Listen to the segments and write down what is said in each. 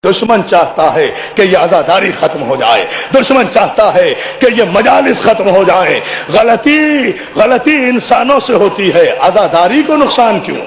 دشمن چاہتا ہے کہ یہ عزاداری ختم ہو جائے، دشمن چاہتا ہے کہ یہ مجالس ختم ہو جائیں۔ غلطی انسانوں سے ہوتی ہے، عزاداری کو نقصان کیوں؟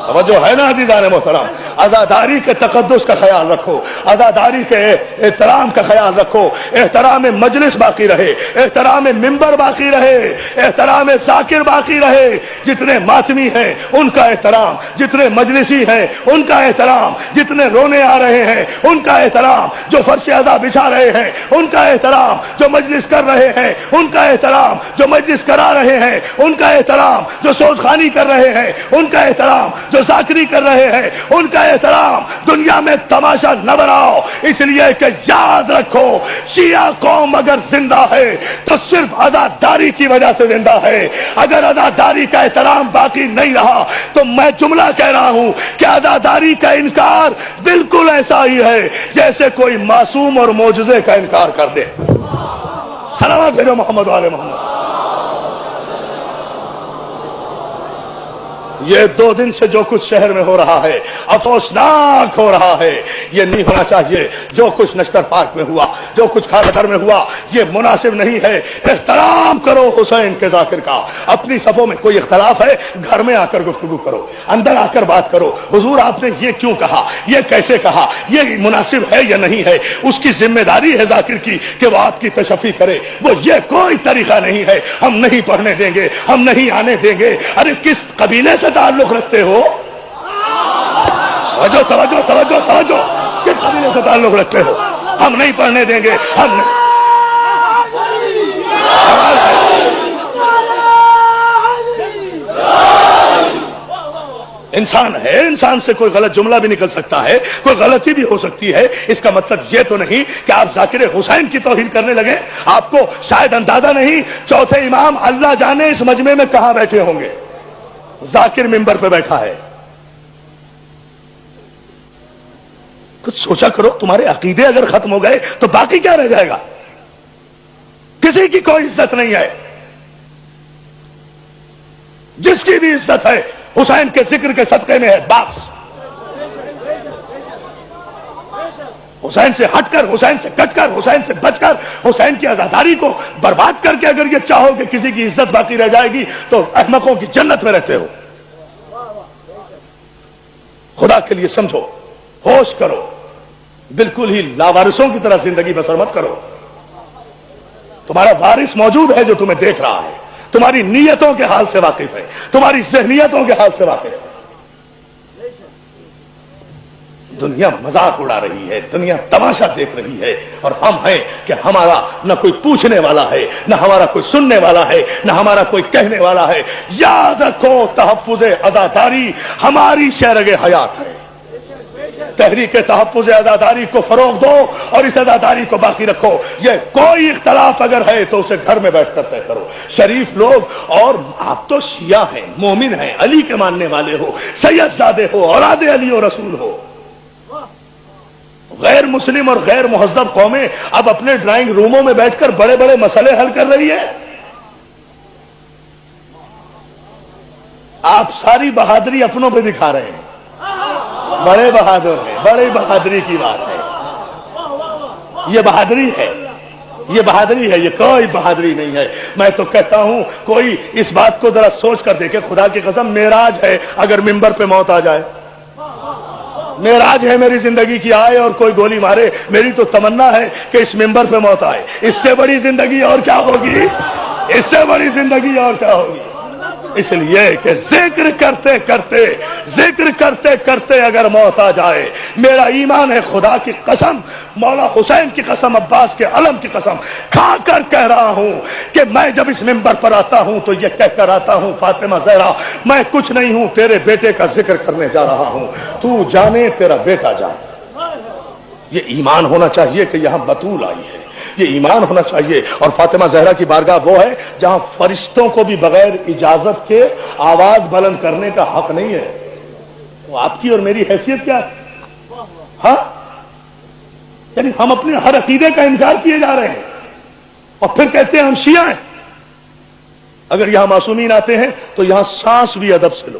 توجہ ہے نا عزیزان محترم؟ عزاداری کے تقدس کا خیال رکھو، عزاداری کے احترام کا خیال رکھو، احترام مجلس باقی رہے، احترام ممبر باقی رہے، احترام ذاکر باقی رہے۔ جتنے ماتمی ہیں ان کا احترام، جتنے مجلسی ہیں ان کا احترام، جتنے رونے آ رہے ہیں ان کا احترام، جو فرش ادا بچھا رہے ہیں ان کا احترام، جو مجلس کر رہے ہیں ان کا احترام، جو مجلس کرا رہے ہیں ان کا احترام، جو سوز خانی کر رہے ہیں ان کا احترام، جو ذاکری کر رہے ہیں ان کا احترام۔ دنیا میں تماشا نہ بناؤ، اس لیے کہ یاد رکھو شیعہ قوم اگر زندہ ہے تو صرف عزاداری کی وجہ سے زندہ ہے۔ اگر عزاداری کا احترام باقی نہیں رہا تو میں جملہ کہہ رہا ہوں کہ عزاداری کا انکار بالکل ایسا ہی ہے جیسے کوئی معصوم اور معجزے کا انکار کر دے۔ سلامت بھیجو محمد والے محمد۔ یہ 2 دن سے جو کچھ شہر میں ہو رہا ہے افسوسناک ہو رہا ہے، یہ نہیں ہونا چاہیے۔ جو کچھ نشتر پارک میں ہوا، جو کچھ کھاکر میں ہوا، یہ مناسب نہیں ہے۔ احترام کرو حسین کے ذاکر کا۔ اپنی صفوں میں کوئی اختلاف ہے گھر میں آ کر گفتگو کرو، اندر آ کر بات کرو، حضور آپ نے یہ کیوں کہا، یہ کیسے کہا، یہ مناسب ہے یا نہیں ہے۔ اس کی ذمہ داری ہے ذاکر کی کہ وہ آپ کی تشفی کرے۔ وہ یہ کوئی طریقہ نہیں ہے ہم نہیں پڑھنے دیں گے، ہم نہیں آنے دیں گے۔ ارے کس قبیلے سے تعلق رکھتے ہو؟ توجہ توجہ توجہ توجہ، کس قبیلے سے تعلق رکھتے ہو؟ ہم نہیں پڑھنے دیں گے، ہم نہیں۔ انسان ہے، انسان سے کوئی غلط جملہ بھی نکل سکتا ہے، کوئی غلطی بھی ہو سکتی ہے۔ اس کا مطلب یہ تو نہیں کہ آپ ذاکر حسین کی توہین کرنے لگے۔ آپ کو شاید اندازہ نہیں چوتھے امام اللہ جانے اس مجمع میں کہاں بیٹھے ہوں گے۔ ذاکر ممبر پہ بیٹھا ہے۔ کچھ سوچا کرو، تمہارے عقیدے اگر ختم ہو گئے تو باقی کیا رہ جائے گا؟ کسی کی کوئی عزت نہیں ہے۔ جس کی بھی عزت ہے حسین کے ذکر کے صدقے میں ہے بس۔ حسین سے ہٹ کر، حسین سے کٹ کر، حسین سے بچ کر، حسین کی عزاداری کو برباد کر کے اگر یہ چاہو کہ کسی کی عزت باقی رہ جائے گی تو احمقوں کی جنت میں رہتے ہو۔ خدا کے لیے سمجھو، ہوش کرو، بالکل ہی لاوارثوں کی طرح زندگی بسر مت کرو۔ تمہارا وارث موجود ہے جو تمہیں دیکھ رہا ہے، تمہاری نیتوں کے حال سے واقف ہے، تمہاری ذہنیتوں کے حال سے واقف ہے۔ دنیا مذاق اڑا رہی ہے، دنیا تماشا دیکھ رہی ہے، اور ہم ہیں کہ ہمارا نہ کوئی پوچھنے والا ہے، نہ ہمارا کوئی سننے والا ہے، نہ ہمارا کوئی کہنے والا ہے۔ یاد رکھو تحفظ عزاداری ہماری شرگ حیات ہے۔ تحریک تحفظ عزاداری کو فروغ دو اور اس عزاداری کو باقی رکھو۔ یہ کوئی اختلاف اگر ہے تو اسے گھر میں بیٹھ کر طے کرو۔ شریف لوگ، اور آپ تو شیعہ ہیں، مومن ہیں، علی کے ماننے والے ہو، سید زادے ہو، اولاد علی و رسول ہو۔ غیر مسلم اور غیر مہذب قومیں اب اپنے ڈرائنگ روموں میں بیٹھ کر بڑے بڑے مسئلے حل کر رہی ہے۔ آپ ساری بہادری اپنوں پہ دکھا رہے ہیں۔ بڑے بہادر ہیں، بڑی بہادری کی بات ہے۔ یہ بہادری ہے، یہ بہادری ہے، یہ کوئی بہادری نہیں ہے۔ میں تو کہتا ہوں کوئی اس بات کو ذرا سوچ کر دیکھے، خدا کی قسم معراج ہے اگر ممبر پہ موت آ جائے، معراج ہے میری زندگی کی، آئے اور کوئی گولی مارے، میری تو تمنا ہے کہ اس ممبر پہ موت آئے۔ اس سے بڑی زندگی اور کیا ہوگی؟ اس سے بڑی زندگی اور کیا ہوگی؟ اس لیے کہ ذکر کرتے کرتے اگر موت آ جائے، میرا ایمان ہے خدا کی قسم، مولا حسین کی قسم، عباس کے علم کی قسم کھا کر کہہ رہا ہوں کہ میں جب اس ممبر پر آتا ہوں تو یہ کہہ کر آتا ہوں، فاطمہ زہرا میں کچھ نہیں ہوں، تیرے بیٹے کا ذکر کرنے جا رہا ہوں، تو جانے تیرا بیٹا جانے۔ یہ ایمان ہونا چاہیے کہ یہاں بطول آئی ہے، یہ ایمان ہونا چاہیے۔ اور فاطمہ زہرا کی بارگاہ وہ ہے جہاں فرشتوں کو بھی بغیر اجازت کے آواز بلند کرنے کا حق نہیں ہے۔ تو آپ کی اور میری حیثیت کیا ہے؟ ہاں، یعنی ہم اپنے ہر عقیدے کا انکار کیے جا رہے ہیں اور پھر کہتے ہیں ہم شیعہ ہیں۔ اگر یہاں معصومین آتے ہیں تو یہاں سانس بھی ادب سے لو۔